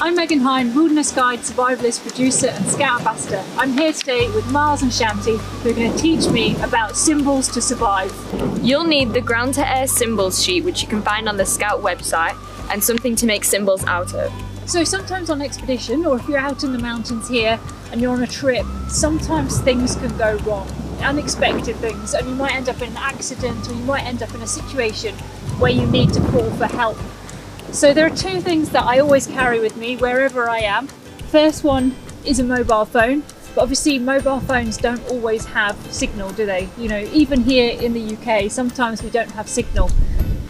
I'm Megan Hine, wilderness guide, survivalist, producer and scout ambassador. I'm here today with Miles and Shanti, who are going to teach me about symbols to survive. You'll need the ground to air symbols sheet, which you can find on the Scout website, and something to make symbols out of. So sometimes on expedition, or if you're out in the mountains here and you're on a trip, sometimes things can go wrong, unexpected things, and you might end up in an accident, or you might end up in a situation where you need to call for help. So there are two things that I always carry with me wherever I am. First one is a mobile phone, but obviously mobile phones don't always have signal, do they? You know, even here in the UK, sometimes we don't have signal,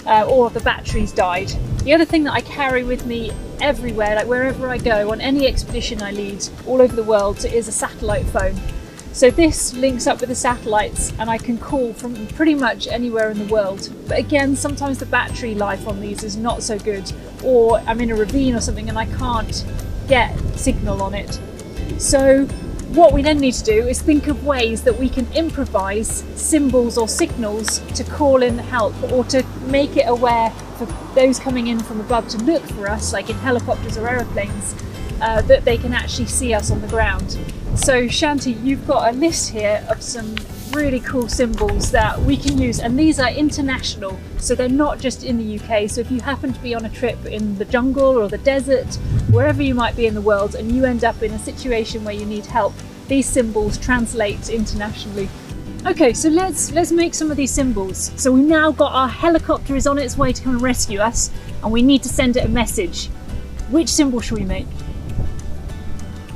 or the battery's died. The other thing that I carry with me everywhere, like wherever I go, on any expedition I lead, all over the world, is a satellite phone. So this links up with the satellites and I can call from pretty much anywhere in the world. But again, sometimes the battery life on these is not so good, or I'm in a ravine or something and I can't get signal on it. So what we then need to do is think of ways that we can improvise symbols or signals to call in help, or to make it aware for those coming in from above to look for us, like in helicopters or aeroplanes, that they can actually see us on the ground. So Shanti, you've got a list here of some really cool symbols that we can use, and these are international, so they're not just in the UK. So if you happen to be on a trip in the jungle or the desert, wherever you might be in the world, and you end up in a situation where you need help, these symbols translate internationally. Okay, so let's make some of these symbols. So we've now got our helicopter is on its way to come and rescue us, and we need to send it a message. Which symbol should we make?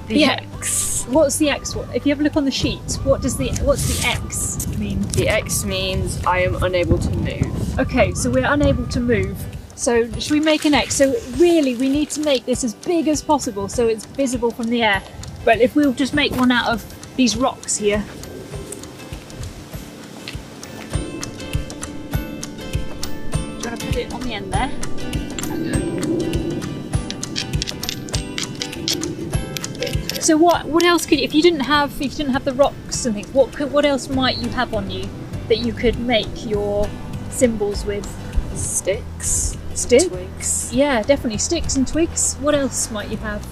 The X. What's the X? If you have a look on the sheet, what's the X mean? The X means I am unable to move. Okay, so we're unable to move. So should we make an X? So really we need to make this as big as possible so it's visible from the air. But if we'll just make one out of these rocks here. Do you want to put it on the end there? So what else could you, if you didn't have the rocks and things, what else might you have on you that you could make your symbols with? Sticks. Sticks? Twigs. Yeah, definitely sticks and twigs. What else might you have?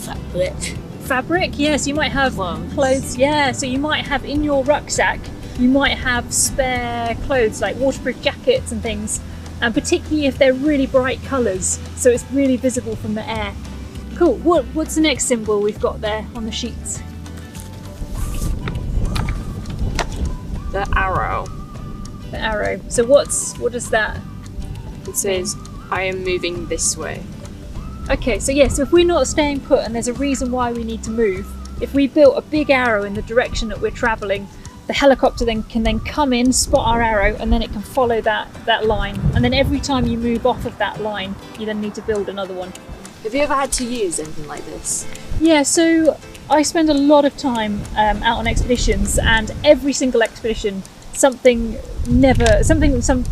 Fabric. Fabric, yes, you might have clothes. Yeah, so you might have in your rucksack, you might have spare clothes like waterproof jackets and things, and particularly if they're really bright colours, so it's really visible from the air. Cool. What's the next symbol we've got there on the sheets? The arrow. The arrow. So what does that? It says I am moving this way. Okay, so yeah, so if we're not staying put and there's a reason why we need to move, if we built a big arrow in the direction that we're travelling, the helicopter can come in, spot our arrow, and then it can follow that line. And then every time you move off of that line, you then need to build another one. Have you ever had to use anything like this? Yeah, so I spend a lot of time out on expeditions, and every single expedition, something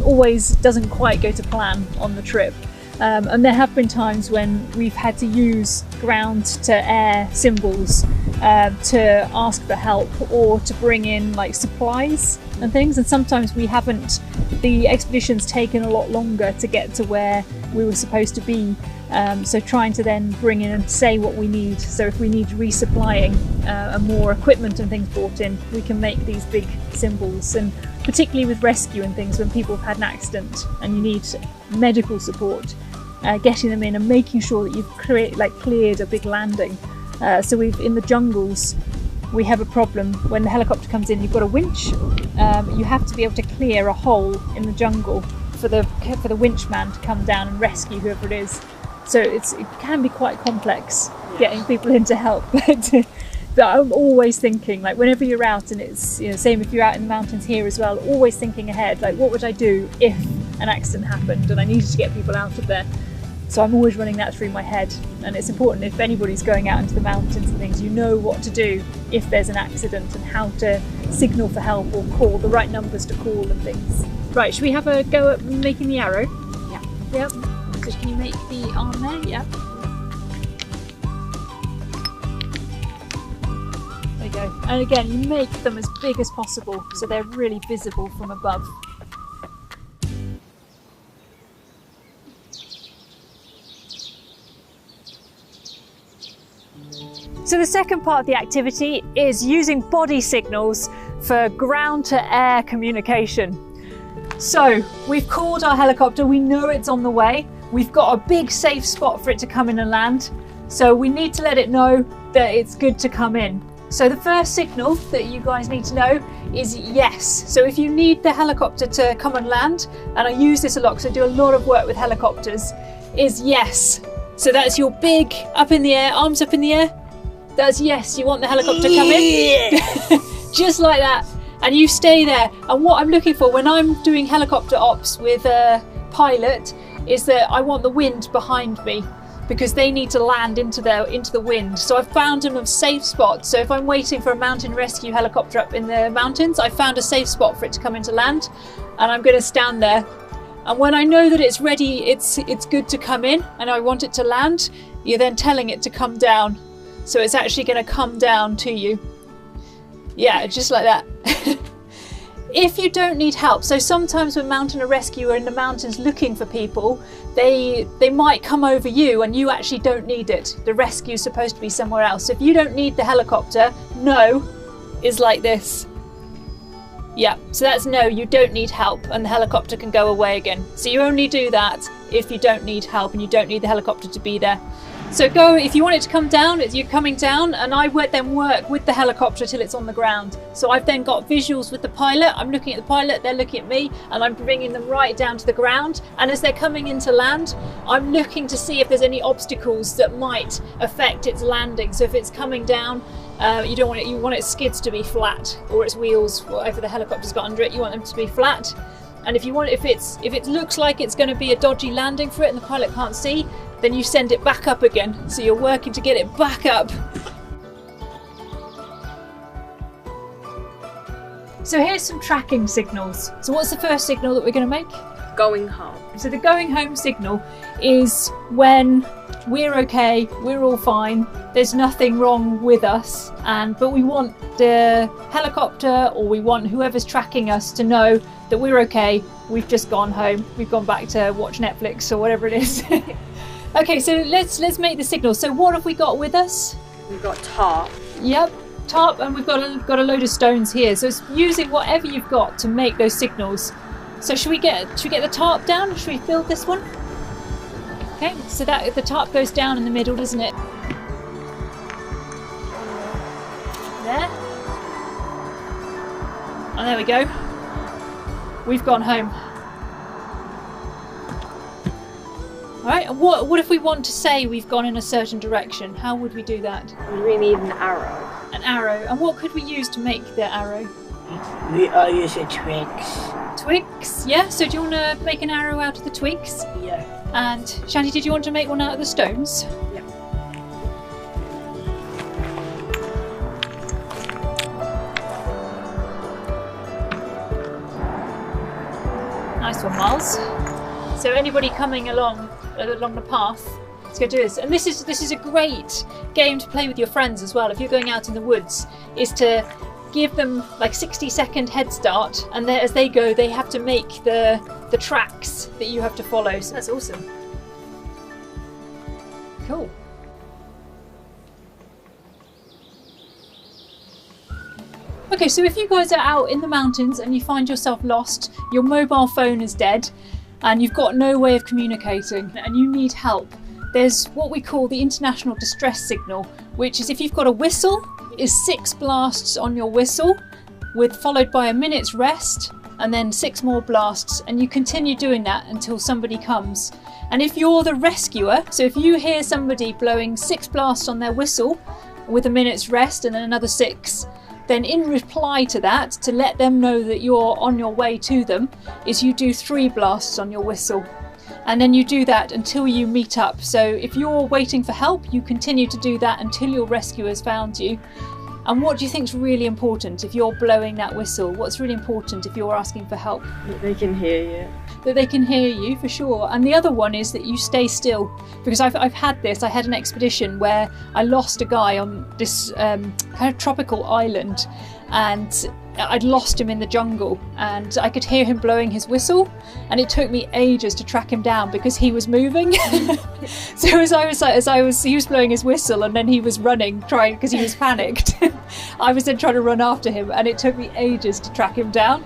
always doesn't quite go to plan on the trip. And there have been times when we've had to use ground to air symbols to ask for help, or to bring in like supplies and things, and sometimes the expedition's taken a lot longer to get to where we were supposed to be. So trying to then bring in and say what we need. So if we need resupplying and more equipment and things brought in, we can make these big symbols. And particularly with rescue and things, when people have had an accident and you need medical support, getting them in and making sure that you've cleared a big landing. So in the jungles, we have a problem. When the helicopter comes in, you've got a winch. You have to be able to clear a hole in the jungle for the winch man to come down and rescue whoever it is. So it can be quite complex getting people in to help. But I'm always thinking, like whenever you're out, and it's same if you're out in the mountains here as well, always thinking ahead, like what would I do if an accident happened and I needed to get people out of there. So I'm always running that through my head, and it's important if anybody's going out into the mountains and things, you know what to do if there's an accident and how to signal for help or call the right numbers to call and things. Right, should we have a go at making the arrow? Yeah. Yep. So can you make the arm there? Yeah. There you go. And again, you make them as big as possible so they're really visible from above. So the second part of the activity is using body signals for ground to air communication. So we've called our helicopter, we know it's on the way. We've got a big safe spot for it to come in and land. So we need to let it know that it's good to come in. So the first signal that you guys need to know is yes. So if you need the helicopter to come and land, and I use this a lot because I do a lot of work with helicopters, is yes. So that's your big up in the air, arms up in the air. That's yes, you want the helicopter to come in. Just like that. And you stay there. And what I'm looking for when I'm doing helicopter ops with a pilot is that I want the wind behind me, because they need to land into the wind. So I've found them a safe spot. So if I'm waiting for a mountain rescue helicopter up in the mountains, I found a safe spot for it to come into land, and I'm going to stand there. And when I know that it's ready, it's good to come in, and I want it to land, you're then telling it to come down. So it's actually going to come down to you. Yeah, just like that. If you don't need help, so sometimes when mountain rescue are in the mountains looking for people, they might come over you and you actually don't need it. The rescue's supposed to be somewhere else. So if you don't need the helicopter, no is like this. Yeah, so that's no, you don't need help, and the helicopter can go away again. So you only do that if you don't need help and you don't need the helicopter to be there. So go, if you want it to come down, you're coming down, and I would then work with the helicopter till it's on the ground. So I've then got visuals with the pilot. I'm looking at the pilot, they're looking at me, and I'm bringing them right down to the ground. And as they're coming into land, I'm looking to see if there's any obstacles that might affect its landing. So if it's coming down, you want its skids to be flat, or its wheels, whatever the helicopter's got under it, you want them to be flat. And if it looks like it's going to be a dodgy landing for it and the pilot can't see, then you send it back up again. So you're working to get it back up. So here's some tracking signals. So what's the first signal that we're going to make? Going home. So the going home signal is when we're okay, we're all fine, there's nothing wrong with us, but we want the helicopter, or we want whoever's tracking us to know that we're okay, we've just gone home, we've gone back to watch Netflix or whatever it is. Okay, so let's make the signal. So what have we got with us? We've got tarp. Yep, tarp, and we've got a load of stones here. So it's using whatever you've got to make those signals. So should we get the tarp down? Should we build this one? Okay, so that the tarp goes down in the middle, doesn't it? There. Oh, there we go. We've gone home. Alright, and what if we want to say we've gone in a certain direction? How would we do that? We need an arrow. An arrow. And what could we use to make the arrow? We are using twigs. Twigs? Yeah, so do you want to make an arrow out of the twigs? Yeah. And Shanti, did you want to make one out of the stones? Yeah. Nice one, Miles. So anybody coming along the path, let's go do this. And this is a great game to play with your friends as well. If you're going out in the woods, is to give them like 60-second head start, and as they go, they have to make the tracks that you have to follow. So that's awesome. Cool. Okay, so if you guys are out in the mountains and you find yourself lost, your mobile phone is dead, and you've got no way of communicating, and you need help, there's what we call the international distress signal, which is if you've got a whistle, is 6 blasts on your whistle, followed by a minute's rest, and then 6 more blasts, and you continue doing that until somebody comes. And if you're the rescuer, so if you hear somebody blowing 6 blasts on their whistle with a minute's rest and then another 6, then in reply to that, to let them know that you're on your way to them, is you do 3 blasts on your whistle. And then you do that until you meet up. So if you're waiting for help, you continue to do that until your rescuer's found you. And what do you think is really important if you're blowing that whistle? What's really important if you're asking for help? That they can hear you. That they can hear you, for sure. And the other one is that you stay still. Because I've had this. I had an expedition where I lost a guy on this kind of tropical island. and I'd lost him in the jungle, and I could hear him blowing his whistle, and it took me ages to track him down because he was moving. So he was blowing his whistle, and then he was running, trying, because he was panicked. I was then trying to run after him, and it took me ages to track him down.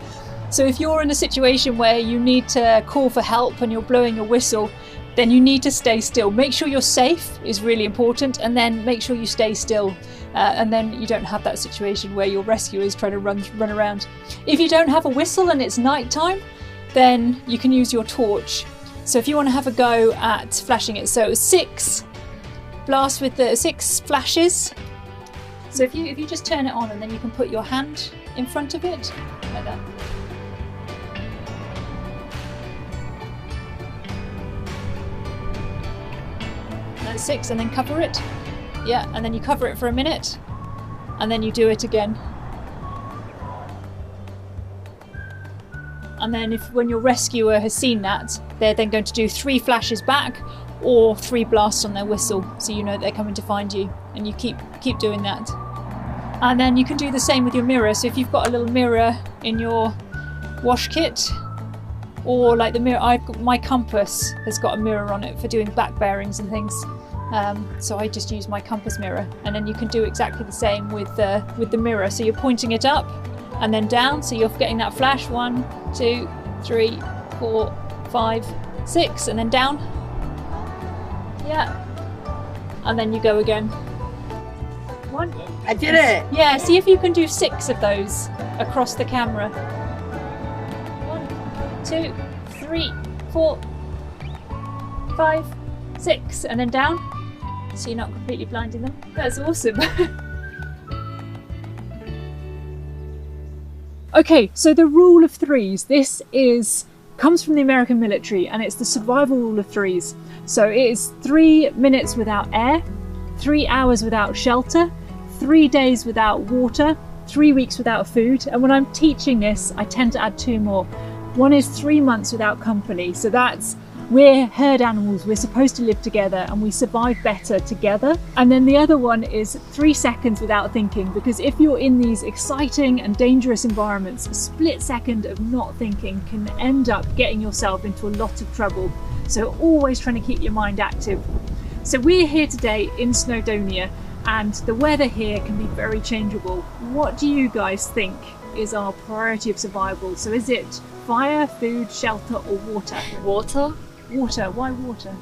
So if you're in a situation where you need to call for help and you're blowing a whistle, then you need to stay still. Make sure you're safe is really important, and then make sure you stay still. And then you don't have that situation where your rescuer is trying to run around. If you don't have a whistle and it's night time, then you can use your torch. So if you want to have a go at flashing it, so 6 blasts with the 6 flashes. So if you just turn it on, and then you can put your hand in front of it like that. That's 6, and then cover it. Yeah, and then you cover it for a minute, and then you do it again. And then when your rescuer has seen that, they're then going to do 3 flashes back or 3 blasts on their whistle, so you know they're coming to find you, and you keep doing that. And then you can do the same with your mirror. So if you've got a little mirror in your wash kit, or like the mirror, my compass has got a mirror on it for doing back bearings and things. So I just use my compass mirror, and then you can do exactly the same with the mirror. So you're pointing it up and then down, so you're getting that flash. 1, 2, 3, 4, 5, 6, and then down. Yeah, and then you go again. 1. I did it! Yeah, see if you can do 6 of those across the camera. 1, 2, 3, 4, 5, 6, and then down. So you're not completely blinding them. That's awesome. Okay, so the rule of 3s. This comes from the American military, and it's the survival rule of 3s. So it is 3 minutes without air, 3 hours without shelter, 3 days without water, 3 weeks without food. And when I'm teaching this, I tend to add 2 more. One is 3 months without company. So we're herd animals, we're supposed to live together, and we survive better together. And then the other one is 3 seconds without thinking, because if you're in these exciting and dangerous environments, a split second of not thinking can end up getting yourself into a lot of trouble. So always trying to keep your mind active. So we're here today in Snowdonia, and the weather here can be very changeable. What do you guys think is our priority of survival? So is it fire, food, shelter, or water? Water? Water. Why water?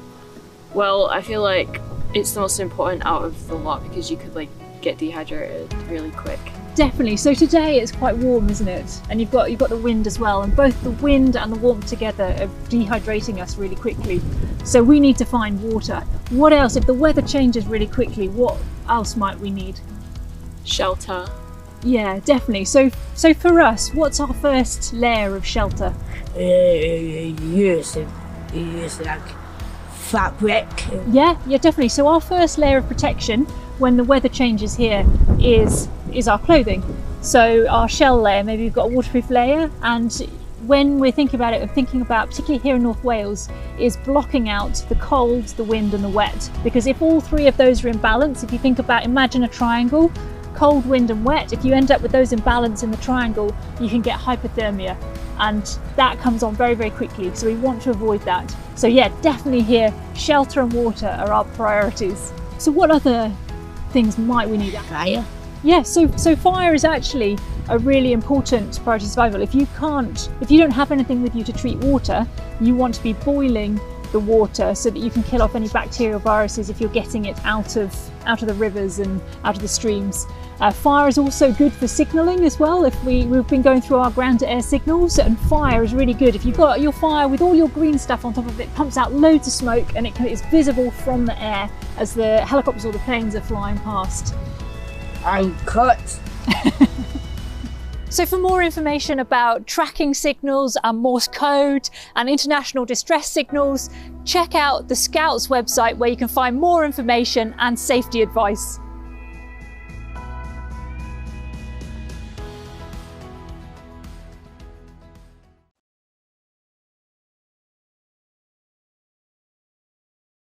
Well, I feel like it's the most important out of the lot, because you could like get dehydrated really quick. Definitely. So today it's quite warm, isn't it? And you've got the wind as well, and both the wind and the warmth together are dehydrating us really quickly. So we need to find water. What else? If the weather changes really quickly, what else might we need? Shelter. Yeah, definitely. So for us, what's our first layer of shelter? Use like fabric. Yeah, definitely. So our first layer of protection when the weather changes here is our clothing. So our shell layer, maybe we've got a waterproof layer, and when we're thinking about it, particularly here in North Wales, is blocking out the cold, the wind and the wet. Because if all 3 of those are in balance, if you imagine a triangle, cold, wind and wet, if you end up with those in balance in the triangle, you can get hypothermia, and that comes on very, very quickly. So we want to avoid that. So yeah, definitely here, shelter and water are our priorities. So what other things might we need? Fire. Yeah, so fire is actually a really important priority of survival. If you don't have anything with you to treat water, you want to be boiling the water so that you can kill off any bacterial viruses if you're getting it out of the rivers and out of the streams. Fire is also good for signalling as well. If we've been going through our ground-to-air signals, and fire is really good. If you've got your fire with all your green stuff on top of it, pumps out loads of smoke, and it's visible from the air as the helicopters or the planes are flying past. I'm cut. So for more information about tracking signals and Morse code and international distress signals, check out the Scouts website, where you can find more information and safety advice.